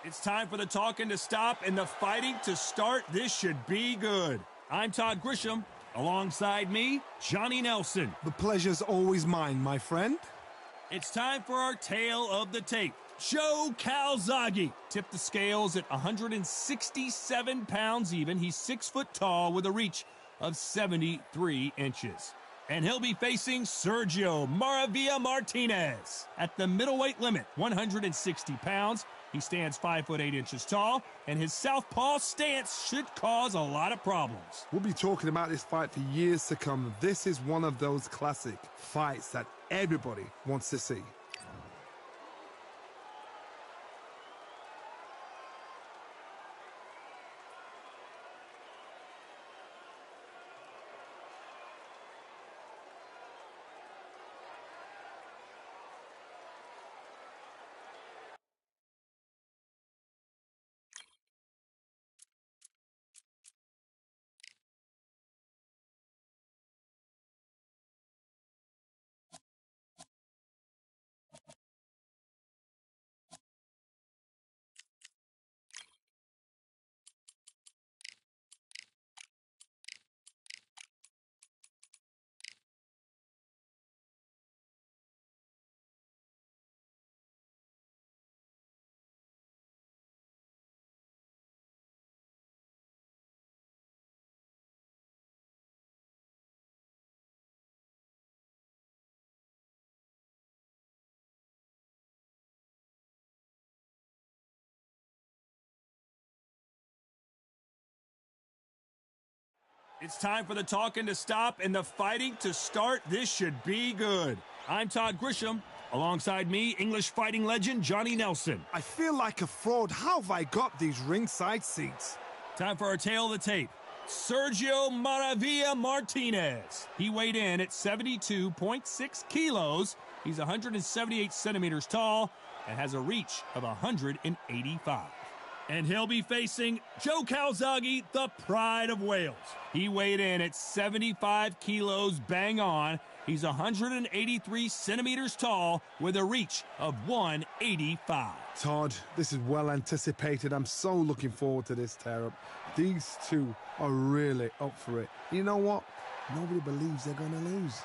It's time for the talking to stop and the fighting to start. This should be good. I'm Todd Grisham. Alongside me, Johnny Nelson. The pleasure's always mine, my friend. It's time for our tale of the tape. Joe Calzaghe tipped the scales at 167 pounds even. He's 6 foot tall with a reach of 73 inches. And he'll be facing Sergio Maravilla Martinez at the middleweight limit, 160 pounds. He stands 5 foot 8 inches tall, and his southpaw stance should cause a lot of problems. We'll be talking about this fight for years to come. This is one of those classic fights that everybody wants to see. It's time for the talking to stop and the fighting to start. This should be good. I'm Todd Grisham. Alongside me, English fighting legend Johnny Nelson. I feel like a fraud. How have I got these ringside seats? Time for our tale of the tape. Sergio Maravilla Martinez. He weighed in at 72.6 kilos. He's 178 centimeters tall and has a reach of 185. And he'll be facing Joe Calzaghe, the pride of Wales. He weighed in at 75 kilos bang on. He's 183 centimeters tall with a reach of 185. Todd, this is well anticipated. I'm so looking forward to this tear-up. These two are really up for it. You know what? Nobody believes they're going to lose.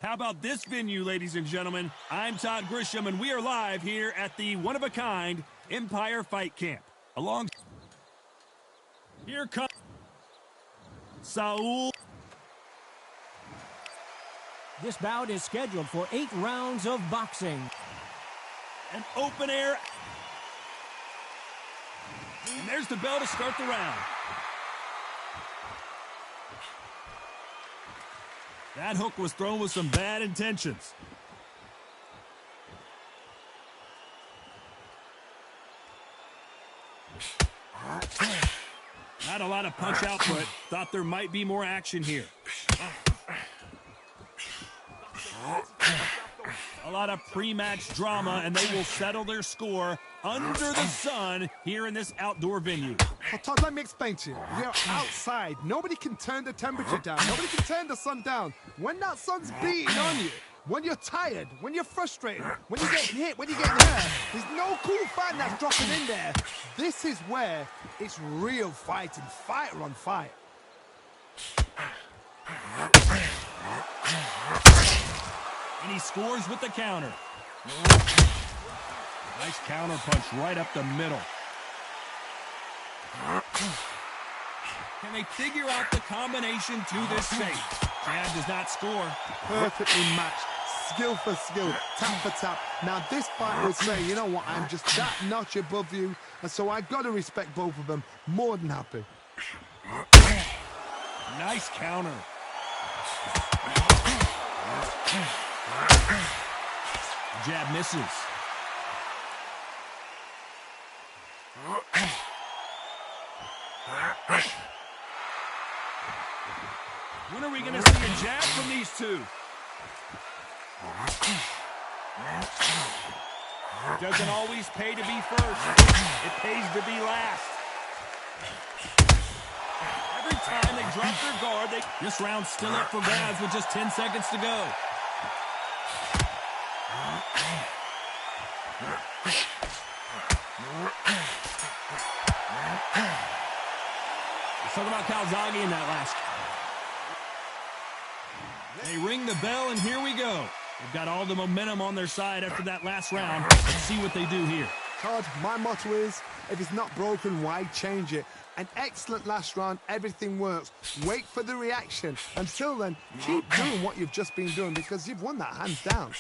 How about this venue, ladies and gentlemen? I'm Todd Grisham, and we are live here at the one-of-a-kind Empire Fight Camp. Here comes Saul. This bout is scheduled for 8 rounds of boxing. An open air. And there's the bell to start the round. That hook was thrown with some bad intentions. Not a lot of punch output. Thought there might be more action here. A lot of pre-match drama, and they will settle their score under the sun here in this outdoor venue. Well, Todd, let me explain to you. We're outside. Nobody can turn the temperature down. Nobody can turn the sun down. When that sun's beating on you, When you're tired, when you're frustrated, when you're getting hit, when you're getting hurt, there's no cool fan that's dropping in there. This is where it's real fighting, fighter on fight. And he scores with the counter. Nice counter punch right up the middle. Can they figure out the combination to this safe? Chad does not score. Perfectly matched, skill for skill, tap for tap. Now this fight will say, you know what, I'm just that notch above you, and so I got to respect both of them. More than happy. Nice counter. Jab misses. When are we going to see a jab from these two? Doesn't always pay to be first. It pays to be last. Every time they drop their guard, this round's still up for grabs with just 10 seconds to go. Let's talk about Calzaghe in that last. They ring the bell, and here we go. They've got all the momentum on their side after that last round. Let's see what they do here. Todd, my motto is, if it's not broken, why change it? An excellent last round, everything works. Wait for the reaction. Until then, keep doing what you've just been doing because you've won that hands down.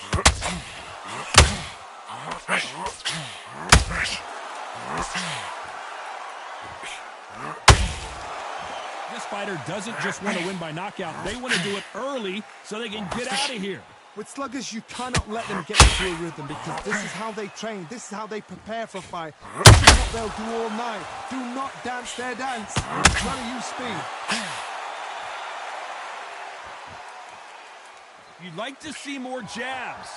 This fighter doesn't just want to win by knockout. They want to do it early so they can get out of here. With sluggers, you cannot let them get into a rhythm because this is how they train. This is how they prepare for a fight. This is what they'll do all night. Do not dance their dance. Try to use speed. You'd like to see more jabs.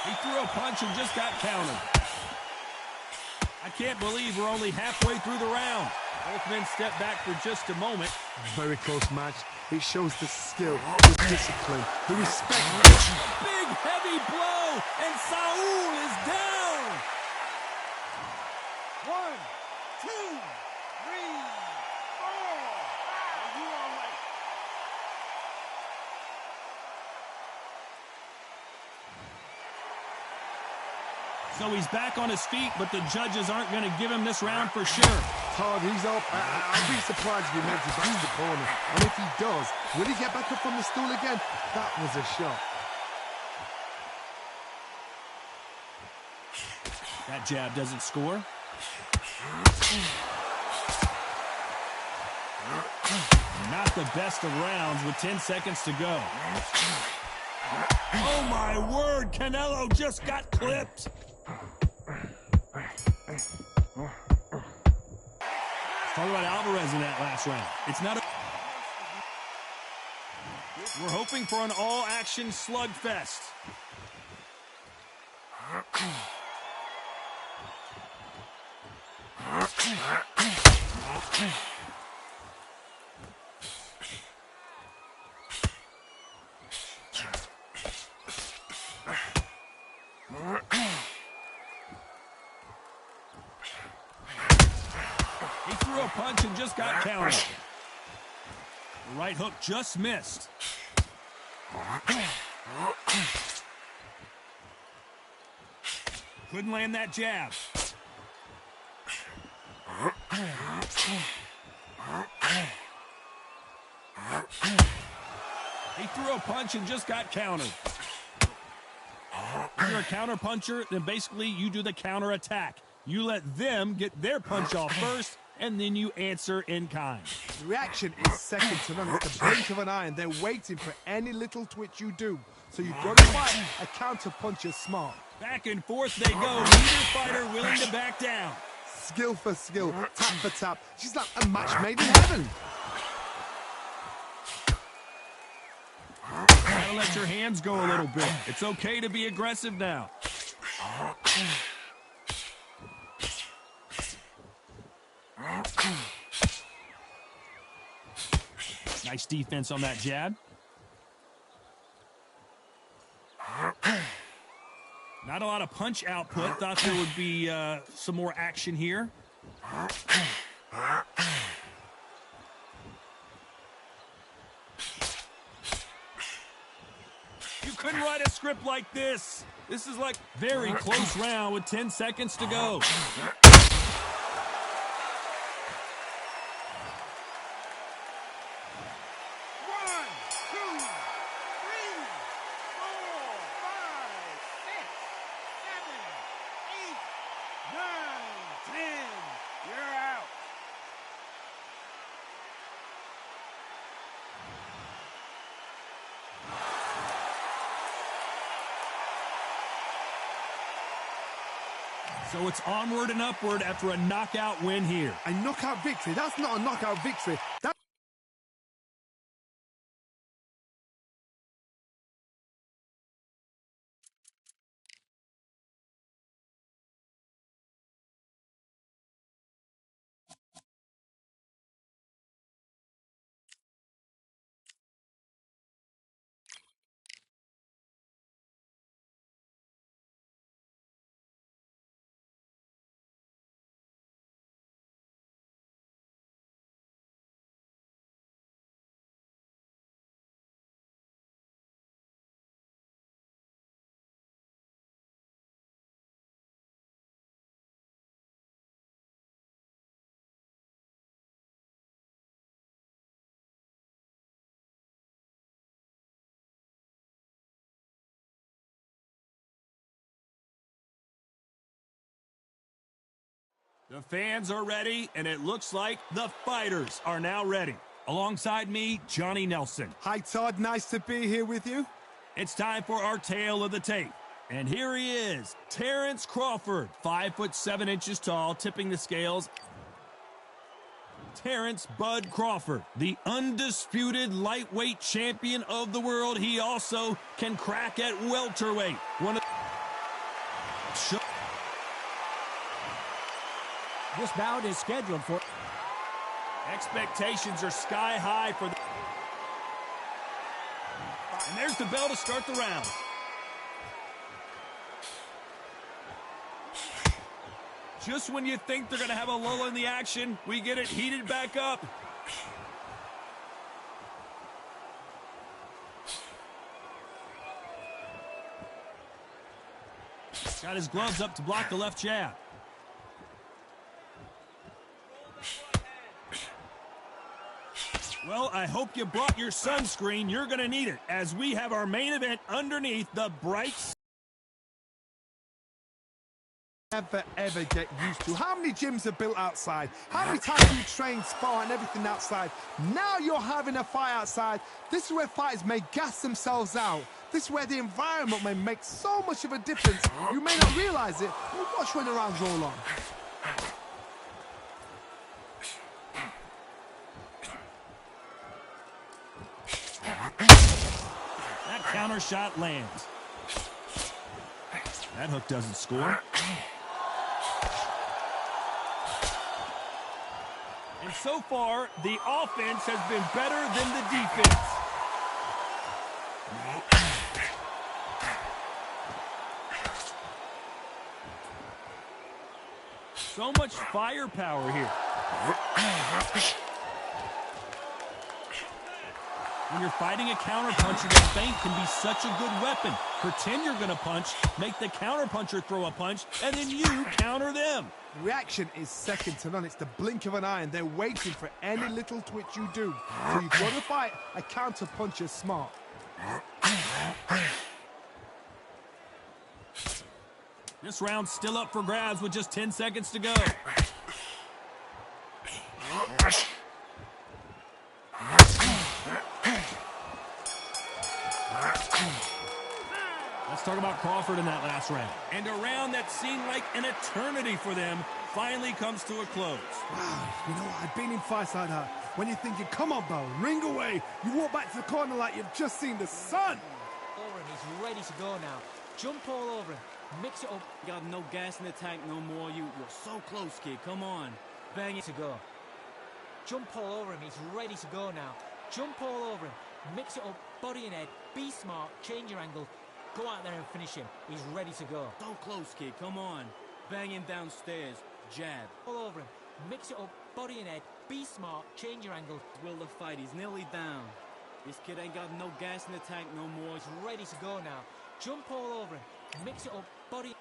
He threw a punch and just got countered. I can't believe we're only halfway through the round. Both men step back for just a moment. Very close match. It shows the skill, the discipline, the respect. Big heavy blow, and Saul is down. 1, 2, 3, 4. Are you all right? So he's back on his feet, but the judges aren't going to give him this round for sure. Todd, he's up. I'd be surprised if he makes it back to the corner. And if he does, will he get back up from the stool again? That was a shot. That jab doesn't score. Not the best of rounds with 10 seconds to go. Oh my word, Canelo just got clipped. Talk about Alvarez in that last round. It's not a... We're hoping for an all-action slugfest. He threw a punch and just got countered. The right hook just missed. Couldn't land that jab. He threw a punch and just got countered. If you're a counter puncher, then basically you do the counter attack. You let them get their punch off first, and then you answer in kind. The reaction is second to none. It's the blink of an eye, and they're waiting for any little twitch you do. So you've got to fight a counter puncher smart. Back and forth they go. Neither fighter willing to back down. Skill for skill, tap for tap. She's like a match made in heaven. Gotta let your hands go a little bit. It's okay to be aggressive now. Nice defense on that jab. Not a lot of punch output. Thought there would be some more action here. You couldn't write a script like this. This is like very close round with 10 seconds to go. So it's onward and upward after a knockout win here. A knockout victory? That's not a knockout victory. The fans are ready, and it looks like the fighters are now ready. Alongside me, Johnny Nelson. Hi, Todd. Nice to be here with you. It's time for our tale of the tape. And here he is, Terrence Crawford, 5'7" tall, tipping the scales. Terrence Bud Crawford, the undisputed lightweight champion of the world. He also can crack at welterweight. This bout is scheduled for... Expectations are sky high for the... And there's the bell to start the round. Just when you think they're going to have a lull in the action, we get it heated back up. Got his gloves up to block the left jab. Well, I hope you brought your sunscreen. You're going to need it as we have our main event underneath the bright... Ever get used to. How many gyms are built outside? How many times do you train, spar, and everything outside? Now you're having a fight outside. This is where fighters may gas themselves out. This is where the environment may make so much of a difference. You may not realize it, but watch when the rounds roll on. That counter shot lands. That hook doesn't score. And so far, the offense has been better than the defense. So much firepower here. When you're fighting a counterpuncher, the feint can be such a good weapon. Pretend you're going to punch, make the counterpuncher throw a punch, and then you counter them. The reaction is second to none. It's the blink of an eye, and they're waiting for any little twitch you do. So you go to fight, a counterpuncher is smart. This round's still up for grabs with just 10 seconds to go. Let's talk about Crawford in that last round. And a round that seemed like an eternity for them finally comes to a close. Wow, you know what? I've been in fights like that. When you're thinking, come on, Bo, ring away. You walk back to the corner like you've just seen the sun. Oren is ready to go now. Jump all over him. Mix it up. Got no gas in the tank no more. You're so close, kid. Come on. Bang it to go. Jump all over him. He's ready to go now. Jump all over him. Mix it up, body and head. Be smart. Change your angle. Go out there and finish him. He's ready to go. So close, kid. Come on. Bang him downstairs. Jab. All over him. Mix it up, body and head. Be smart. Change your angle. Will the fight. He's nearly down. This kid ain't got no gas in the tank no more. He's ready to go now. Jump all over him. Mix it up, body.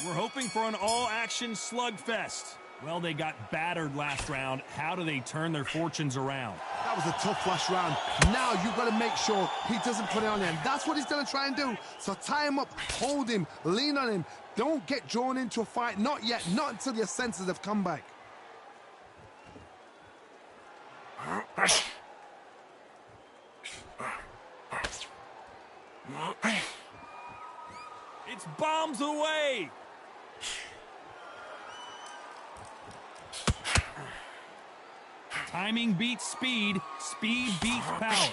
We're hoping for an all-action slugfest. Well, they got battered last round. How do they turn their fortunes around? That was a tough last round. Now you've got to make sure he doesn't put it on him. That's what he's going to try and do. So tie him up, hold him, lean on him. Don't get drawn into a fight. Not yet. Not until your senses have come back. It's bombs away. Timing beats speed. Speed beats power.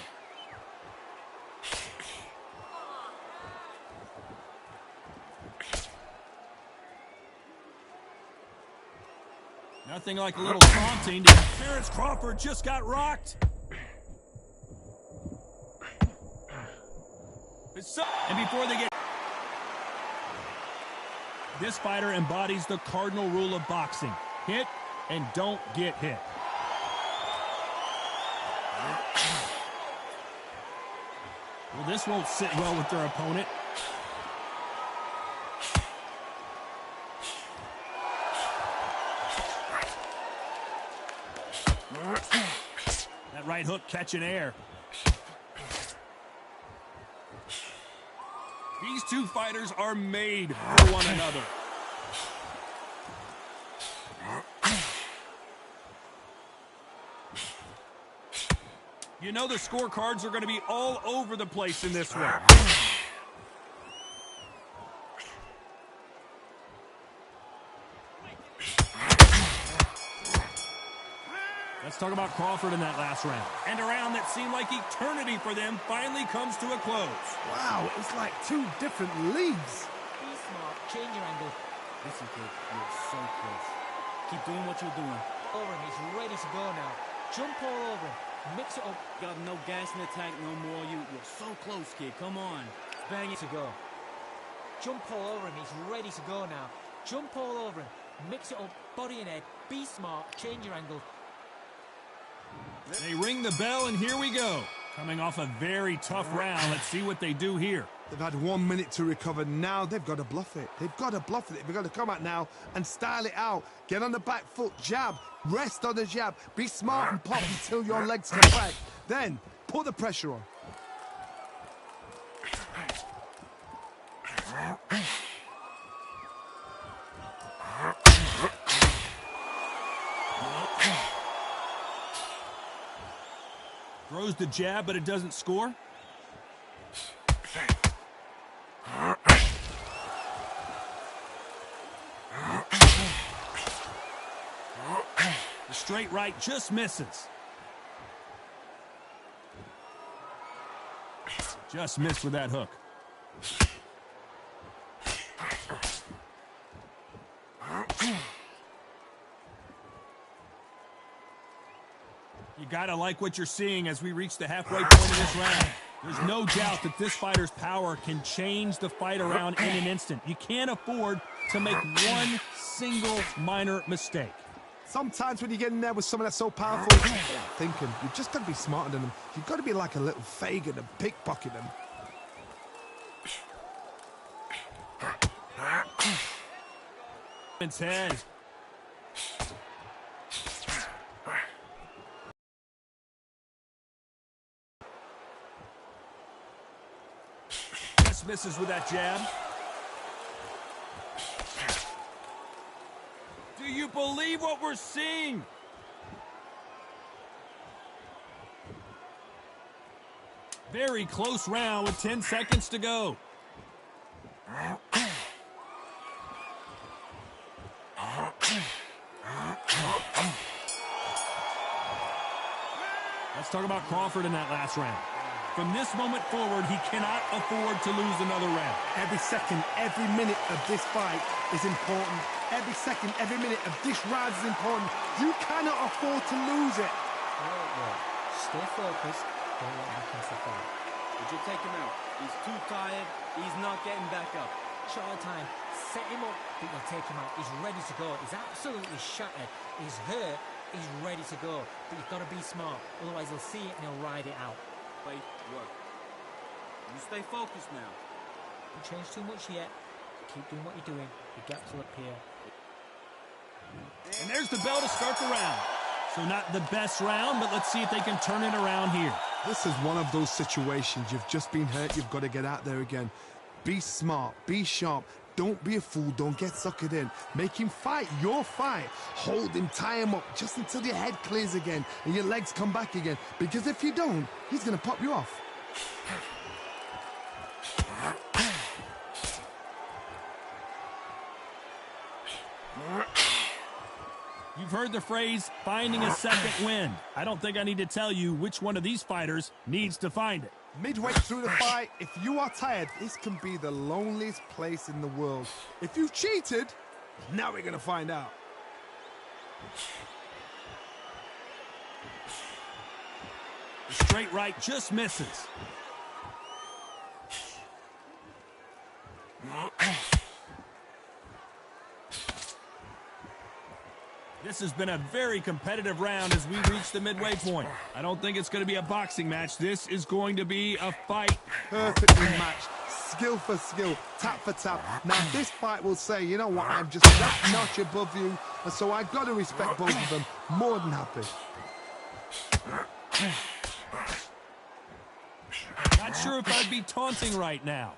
Nothing like a little taunting. Terrence Crawford just got rocked. And before they get... This fighter embodies the cardinal rule of boxing. Hit and don't get hit. Well, this won't sit well with their opponent. That right hook catching air. These two fighters are made for one another. You know the scorecards are going to be all over the place in this one. Let's talk about Crawford in that last round. And a round that seemed like eternity for them finally comes to a close. Wow, it's like two different leagues. Be smart. Change your angle. Listen, kid. You're so close. Keep doing what you're doing. Over him. He's ready to go now. Jump all over him. Mix it up. Got no gas in the tank no more. You're so close, kid. Come on. Bang it to go. Jump all over him. He's ready to go now. Jump all over him. Mix it up. Body and head. Be smart. Change your angle. They ring the bell, and here we go. Coming off a very tough round, let's see what they do here. They've had 1 minute to recover. Now they've got to bluff it. They've got to bluff it. They've got to come out now and style it out. Get on the back foot, jab, rest on the jab. Be smart and pop until your legs come back. Then put the pressure on. Throws the jab, but it doesn't score. The straight right just misses. Just missed with that hook. You gotta like what you're seeing as we reach the halfway point of this round. There's no doubt that this fighter's power can change the fight around in an instant. You can't afford to make one single minor mistake. Sometimes when you get in there with someone that's so powerful, thinking, you've just got to be smarter than them. You've got to be like a little Fagin and pickpocket them. Its head. Just misses with that jab. Do you believe what we're seeing? Very close round with 10 seconds to go. Let's talk about Crawford in that last round. From this moment forward, he cannot afford to lose another round. Every second, every minute of this fight is important. Every second, every minute of this round is important. You cannot afford to lose it. Wait. Stay focused. Don't let him miss the fight. Would you take him out? He's too tired. He's not getting back up. Short time. Set him up, but you'll take him out. He's ready to go. He's absolutely shattered. He's hurt. He's ready to go. But you've got to be smart. Otherwise, he'll see it and he'll ride it out. Wait, what? You stay focused now. Don't change too much yet. Keep doing what you're doing. The gaps will appear. And there's the bell to start the round. So not the best round, but let's see if they can turn it around here. This is one of those situations. You've just been hurt. You've got to get out there again. Be smart. Be sharp. Don't be a fool. Don't get suckered in. Make him fight your fight. Hold him, tie him up just until your head clears again and your legs come back again. Because if you don't, he's going to pop you off. You've heard the phrase, finding a second wind. I don't think I need to tell you which one of these fighters needs to find it. Midway through the fight, if you are tired, this can be the loneliest place in the world. If you've cheated, now we're going to find out. The straight right just misses. This has been a very competitive round as we reach the midway point. I don't think it's going to be a boxing match. This is going to be a fight. Perfectly matched. Skill for skill. Tap for tap. Now, this fight will say, you know what, I'm just that notch above you. And so I've got to respect both of them. More than happy. Not sure if I'd be taunting right now.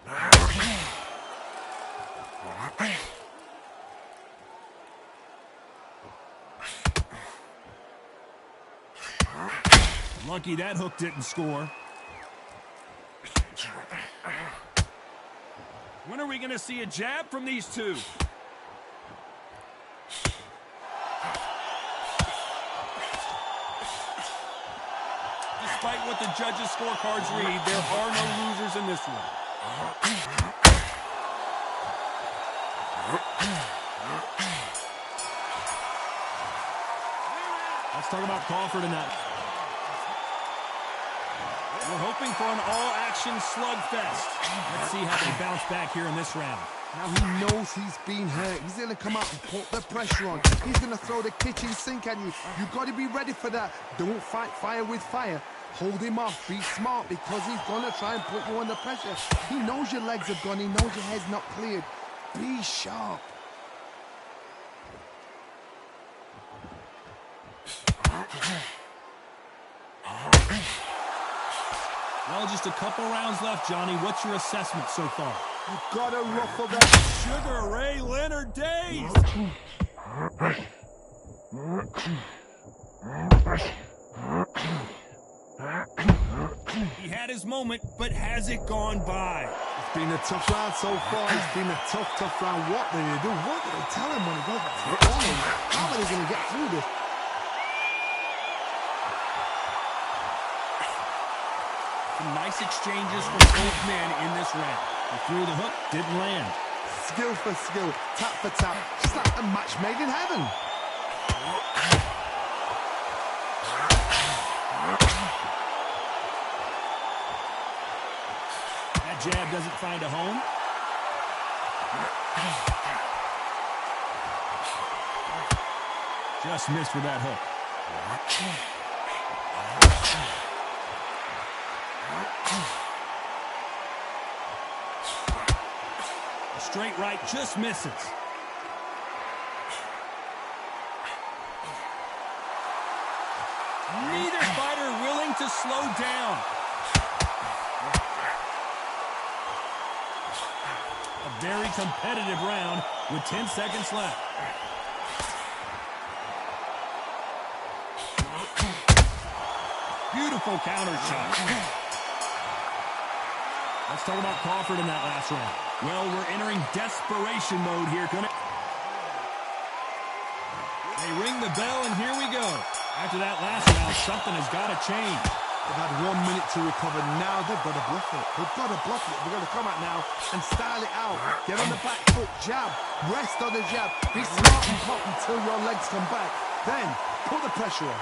Lucky that hook didn't score. When are we going to see a jab from these two? Despite what the judges' scorecards read, there are no losers in this one. Let's talk about Crawford in that. We're hoping for an all-action slugfest. Let's see how they bounce back here in this round. Now he knows he's been hurt. He's going to come out and put the pressure on. He's going to throw the kitchen sink at you. You've got to be ready for that. Don't fight fire with fire. Hold him off. Be smart because he's going to try and put you under pressure. He knows your legs have gone. He knows your head's not cleared. Be sharp. Well, just a couple rounds left, Johnny. What's your assessment so far? You've got to ruffle that. Sugar Ray Leonard days! He had his moment, but has it gone by? It's been a tough round so far. It's been a tough round. What did they do? What did they tell him when he goes back to the corner? How are they going to get through this? Some nice exchanges from both men in this round. He threw the hook, didn't land. Skill for skill, tap for tap, just like a match made in heaven. That jab doesn't find a home. Just missed with that hook. A straight right just misses. Neither fighter willing to slow down. A very competitive round with 10 seconds left. Beautiful counter shot. Let's talk about Crawford in that last round. Well, we're entering desperation mode here. They ring the bell, and here we go. After that last round, something has got to change. They've had 1 minute to recover. Now they've got to bluff it. They've got to bluff it. They've got to come out now and style it out. Get on the back foot, jab. Rest on the jab. Be smart and pop until your legs come back. Then put the pressure on.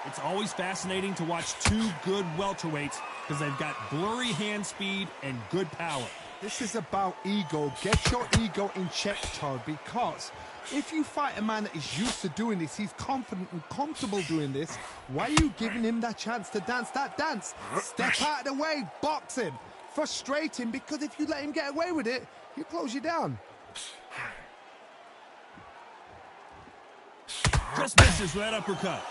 It's always fascinating to watch two good welterweights because they've got blurry hand speed and good power. This is about ego. Get your ego in check, Todd, because if you fight a man that is used to doing this, he's confident and comfortable doing this, why are you giving him that chance to dance that dance? Step out of the way, box him, frustrate him, because if you let him get away with it, he'll close you down. Just misses with that uppercut.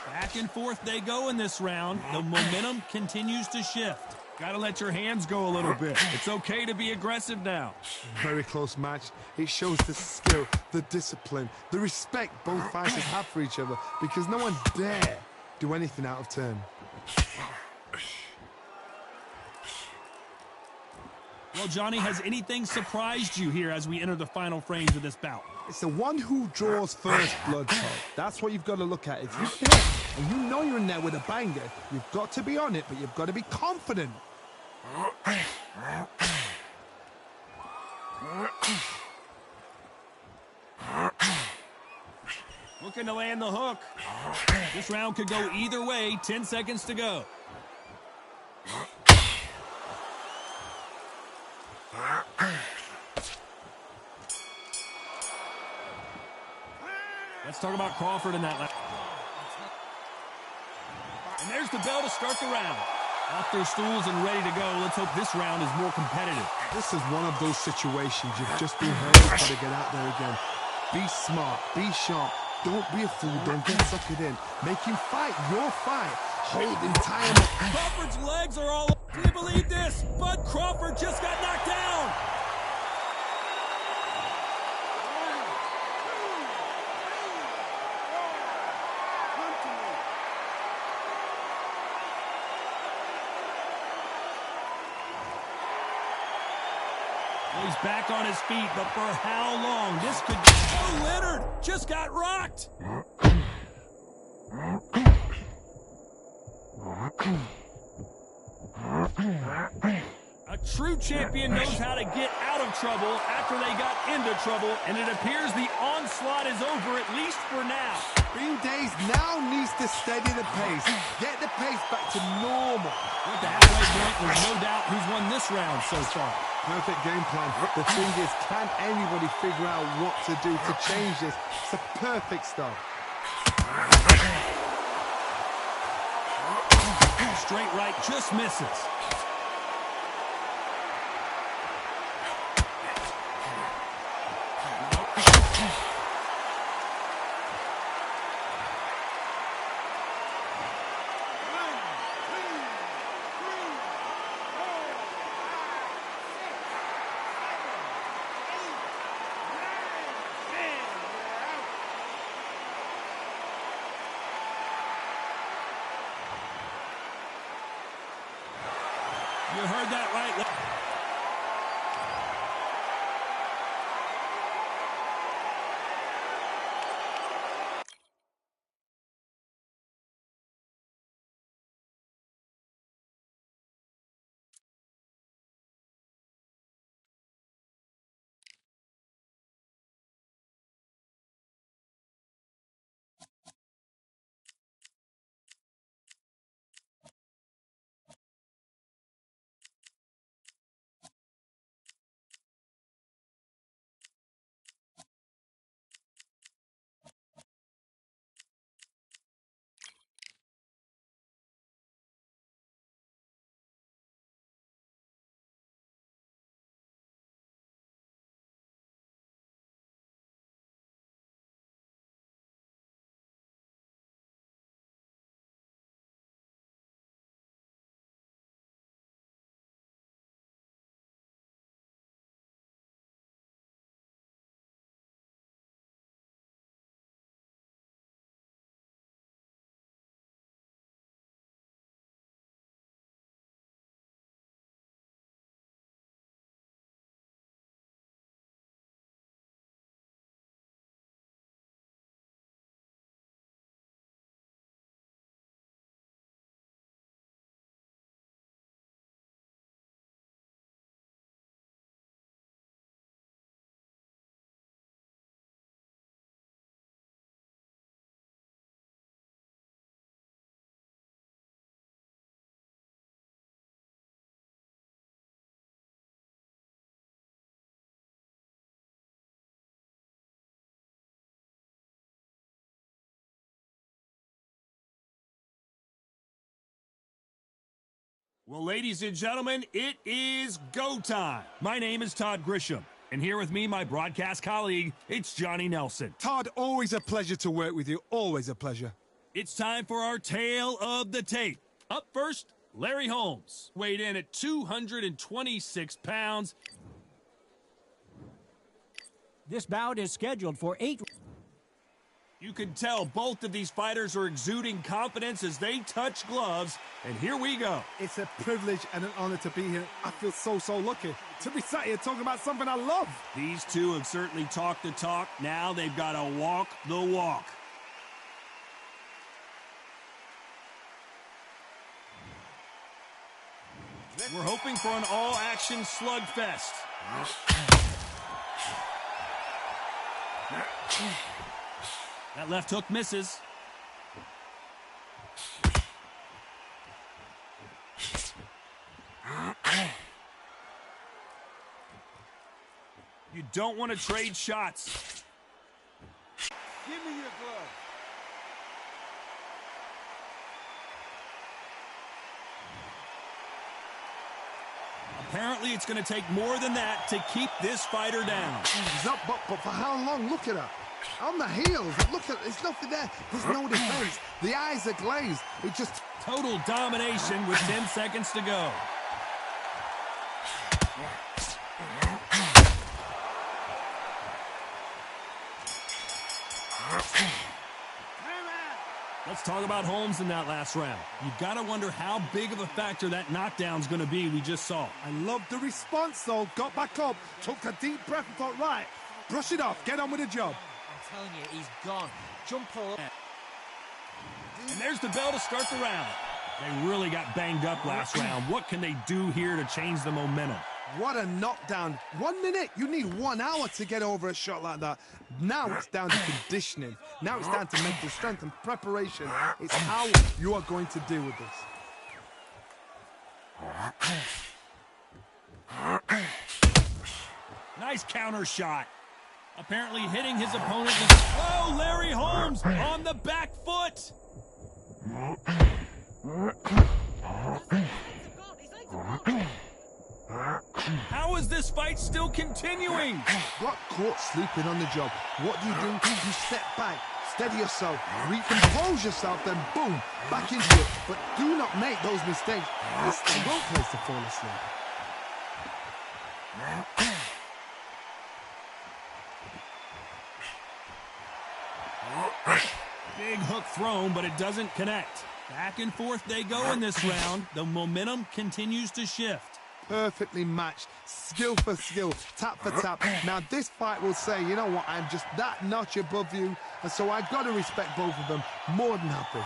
Back and forth they go in this round. The momentum continues to shift. Got to let your hands go a little bit. It's okay to be aggressive now. Very close match. It shows the skill, the discipline, the respect both fighters have for each other, because no one dare do anything out of turn. Well, Johnny, has anything surprised you here as we enter the final frames of this bout? It's the one who draws first blood, Todd. That's what you've got to look at. If you hit and you know you're in there with a banger, you've got to be on it, but you've got to be confident. Looking to land the hook. This round could go either way. 10 seconds to go. Let's talk about Crawford in that last. And there's the bell to start the round. Off their stools and ready to go. Let's hope this round is more competitive. This is one of those situations you've just been hurt. You've got to get out there again. Be smart. Be sharp. Don't be a fool. Don't get suckered in. Make him fight your fight. Hold him, tie him up. Crawford's legs are all. Do you believe this? Bud Crawford just got knocked down. Well, he's back on his feet, but for how long? This could be. Oh, Leonard just got rocked. A true champion knows how to get out of trouble after they got into trouble, and it appears the onslaught is over, at least for now. Green Days now needs to steady the pace. Get the pace back to normal. With the halfway point, there's no doubt who's won this round so far. Perfect game plan. The thing is, can anybody figure out what to do to change this? It's a perfect start. Straight right just misses. You heard that right. Well, ladies and gentlemen, it is go time. My name is Todd Grisham, and here with me, my broadcast colleague, it's Johnny Nelson. Todd, always a pleasure to work with you. Always a pleasure. It's time for our tale of the tape. Up first, Larry Holmes, weighed in at 226 pounds. This bout is scheduled for 8. You can tell both of these fighters are exuding confidence as they touch gloves, and here we go. It's a privilege and an honor to be here. I feel so lucky to be sat here talking about something I love. These two have certainly talked the talk. Now they've got to walk the walk. We're hoping for an all-action slugfest. That left hook misses. You don't want to trade shots. Give me your glove. Apparently, it's going to take more than that to keep this fighter down. He's up, but for how long? Look at her. On the heels. Look at, there's nothing there. There's no defense. The eyes are glazed. It just... Total domination with 10 seconds to go. Let's talk about Holmes in that last round. You've got to wonder how big of a factor that knockdown's going to be we just saw. I love the response, though. Got back up, took a deep breath and thought, right, brush it off, get on with the job. I'm telling you, he's gone. Jump all up. And there's the bell to start the round. They really got banged up last round. What can they do here to change the momentum? What a knockdown. 1 minute. You need 1 hour to get over a shot like that. Now it's down to conditioning. Now it's down to mental strength and preparation. It's how you are going to deal with this. Nice counter shot. Apparently hitting his opponent. Oh, Larry Holmes on the back foot. How is this fight still continuing? Got caught sleeping on the job. What do? You step back, steady yourself, recompose yourself, then boom, back into it. But do not make those mistakes. It's the wrong place to fall asleep. Big hook thrown, but it doesn't connect. Back and forth they go in this round. The momentum continues to shift. Perfectly matched, skill for skill, tap for tap. Now this fight will say, you know what, I'm just that notch above you, and so I've got to respect both of them. More than happy.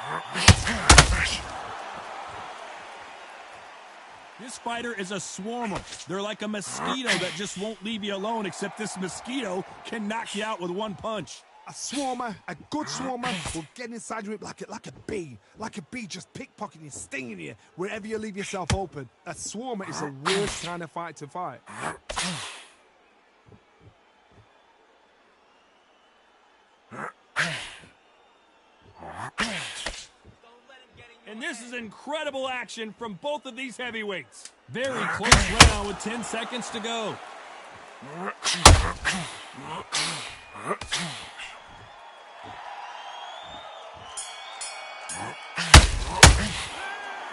This fighter is a swarmer. They're like a mosquito that just won't leave you alone, except this mosquito can knock you out with one punch. A swarmer, a good swarmer, will get inside your rib like a bee. Like a bee just pickpocketing, stinging you wherever you leave yourself open. A swarmer is the worst kind of fight to fight. And this is incredible action from both of these heavyweights. Very close round with 10 seconds to go.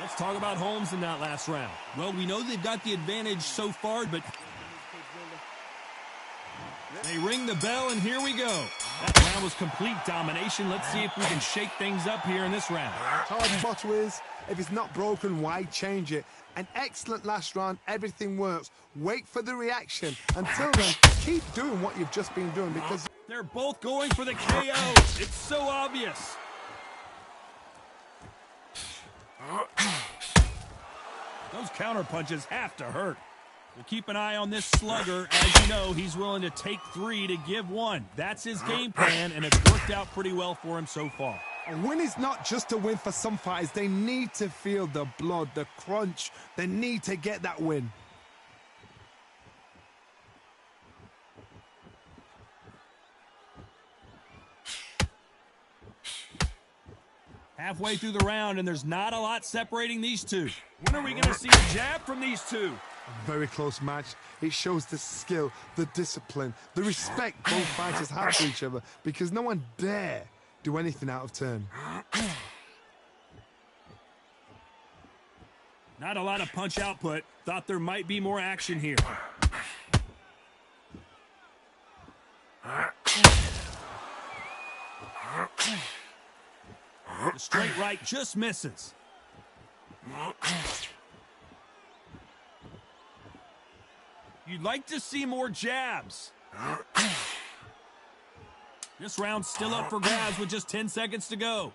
Let's talk about Holmes in that last round. Well, we know they've got the advantage so far, but they ring the bell, and here we go. That round was complete domination. Let's see if we can shake things up here in this round. Todd's motto is, if it's not broken, why change it? An excellent last round, everything works. Wait for the reaction. Until then, keep doing what you've just been doing because... They're both going for the KO. It's so obvious. Those counter punches have to hurt. We'll keep an eye on this slugger. As you know, he's willing to take 3 to give 1. That's his game plan, and it's worked out pretty well for him so far. A win is not just a win for some fighters. They need to feel the blood, the crunch. They need to get that win. Halfway through the round, and there's not a lot separating these two. When are we going to see a jab from these two? A very close match. It shows the skill, the discipline, the respect both fighters have for each other, because no one dare do anything out of turn. Not a lot of punch output. Thought there might be more action here. The straight right just misses. You'd like to see more jabs. This round's still up for grabs with just 10 seconds to go.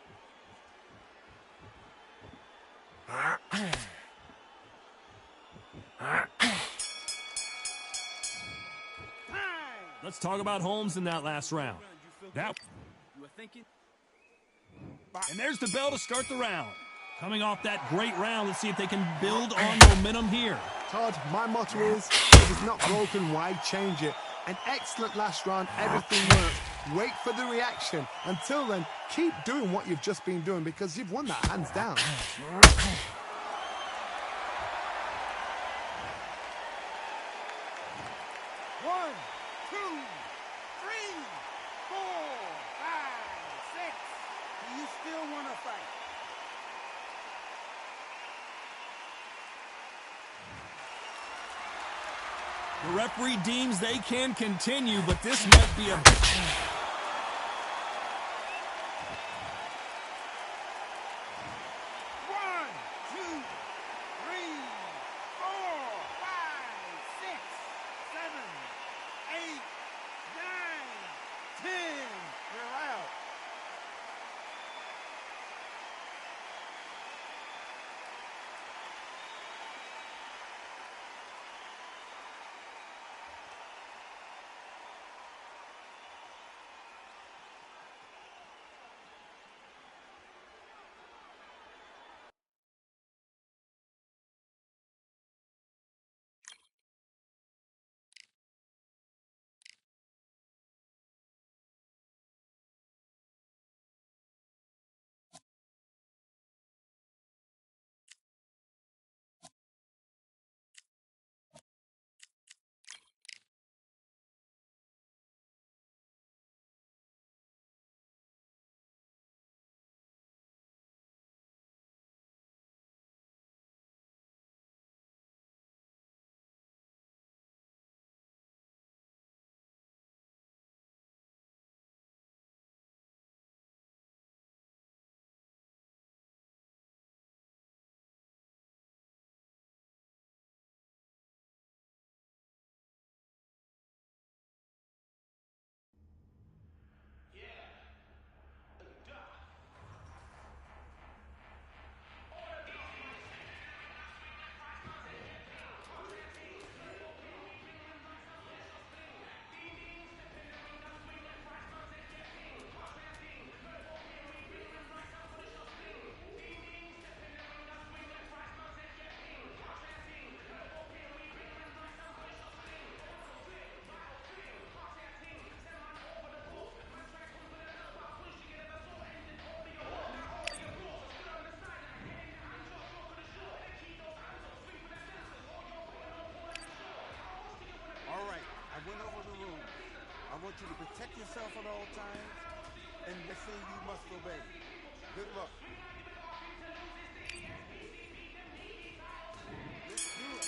Let's talk about Holmes in that last round. And there's the bell to start the round. Coming off that great round, let's see if they can build on momentum here. Todd, my motto is, if it's not broken, why change it? An excellent last round, everything works. Wait for the reaction. Until then, keep doing what you've just been doing, because you've won that hands down. One, two, three, 4, 5, 6. Do you still want to fight? The referee deems they can continue, but this might be a... I want you to protect yourself at all times, and let's say you must obey. Good luck. Let's do it.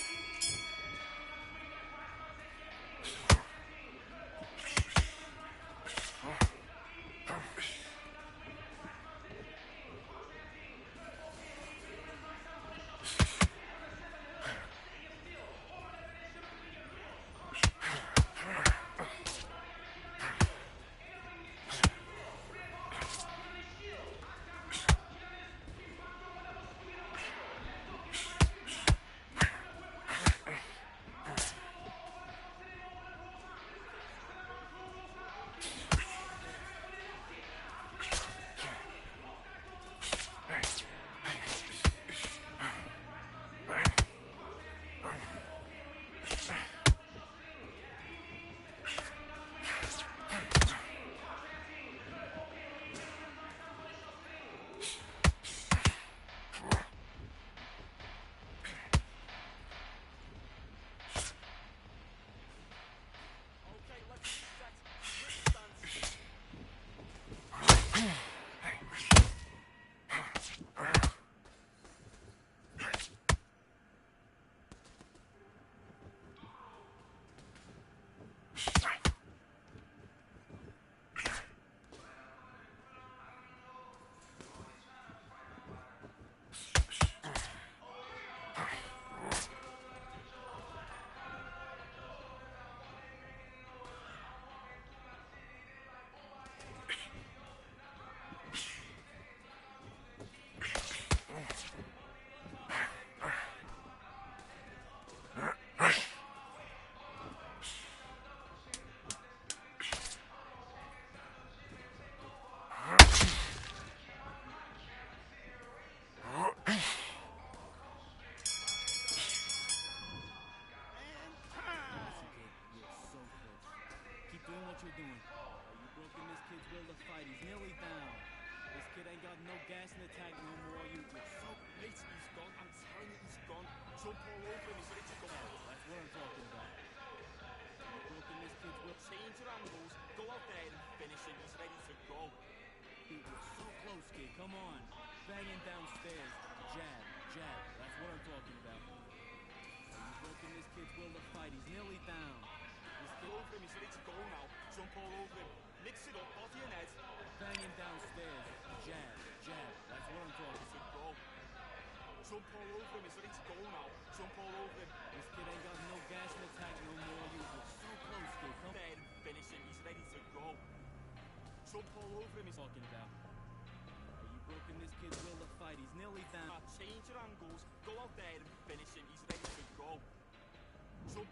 doing? You broken this kid's will to fight. He's nearly down. This kid ain't got no gas in the tank no more. You So, mate, he's gone. I'm telling you, he's gone. Jump all over him. He's ready to go. That's what I'm talking about. You broken this kid's will. Change your angles. Go out there and finish him. He's ready to go. Dude, you're so close, kid. Come on. Banging downstairs. Jab, jab. That's what I'm talking about. You broken this kid's will to fight. He's nearly down. He's go over him. He's ready to go now. Jump all over him. Mix it up. Body and head. Banging downstairs. Jab, jab. That's what I'm talking To about. go. Jump all over him. He's ready to go now. Jump all over him. This kid ain't got no gas in the tank no more. You're so close, kid. Come There and finish him. He's ready to go. Jump all over him. He's talking about. You broken this kid's will to fight. He's nearly down. Change your angles. Go out there and finish him. He's ready to go. Jump